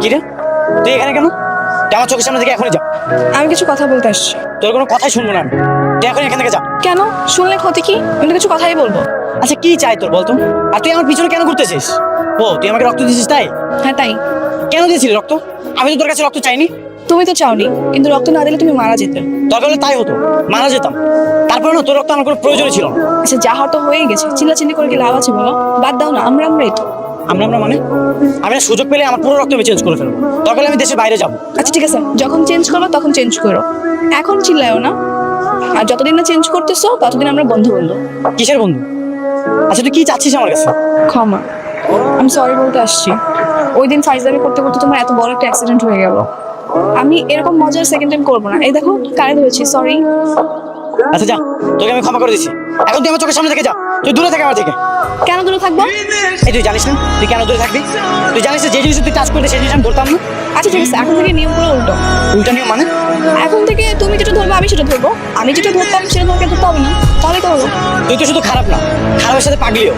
কি রে, তুই এখানে কেন? তুই আমার চোখের সামনে থেকে এখনই যা। আমি কিছু কথা বলতে আসছি। তোর কোনো কথাই শুনবো না আমি। তুই এখন এখান থেকে যা। কেন? শুনলে ক্ষতি কি? আমি তো কিছু কথাই বলবো। আচ্ছা কি চাই তোর বলতো? আর তুই আমার পিছনে কেন ঘুরতেছিস? ও তুই আমাকে রক্ত দিয়েছিস তাই? হ্যাঁ তাই। কেন দিয়েছিলি রক্ত? আমি তো তোর কাছে রক্ত চাইনি। তুমি তো চাওনি, কিন্তু রক্ত না দিলে তুমি মারা যেতে। দরকার হলে তাই হতো, মারা যেতাম। তারপরে না তোর রক্ত আমার কোনো প্রয়োজনই ছিল না। আচ্ছা যা হওয়ার তো হয়ে গেছে, চিল্লাচিল্লি করে কি লাভ আছে বলো? বাদ দাও না, আমরাই তো। আমরা মানে আমি না সুযোগ পেলে আমার পুরো রক্ত আমি চেঞ্জ করে ফেলবো। দরকার হলে আমি দেশের বাইরে যাবো। আচ্ছা ঠিক আছে, যখন চেঞ্জ করবো তখন চেঞ্জ করো, এখন চিল্লায়ও না। আর যতদিন না চেঞ্জ করতেছো ততদিন আমরা বন্ধু বলবো। কিসের বন্ধু? আচ্ছা তুই কি চাচ্ছিস আমার কাছে? ক্ষমা। আমি সরি বলতে আসছি। ওই দিন ফাইজলামি করতে করতে তোমার এত বড় একটা অ্যাক্সিডেন্ট হয়ে গেল। আমি এরকম মজার সেকেন্ড টাইম করবো না। এই দেখো কানে ধরেছি, সরি। আচ্ছা যা, তোকে আমি ক্ষমা করে দিচ্ছি। এখন তুই আমার চোখের সামনে থেকে যা। তুই দূরে থাক আমার থেকে। কেন দূরে থাকবো? এই তুই জানিস না তুই কেন দূরে থাকবি? তুই জানিস না যে জিনিস তুই টাচ করতে সেই জিনিস আমি ধরতাম না। আচ্ছা ঠিক আছে, এখন থেকে নিয়মগুলো উল্টো। উল্টা নিয়ম মানে? এখন থেকে তুমি যেটা ধরবো আমি সেটা ধরবো, আমি যেটা ধরতাম সেটা তোমাকে ধরতে হবে না। তাহলে তো হলো। তুই তো শুধু খারাপ না, খারাপের সাথে পাগলিও।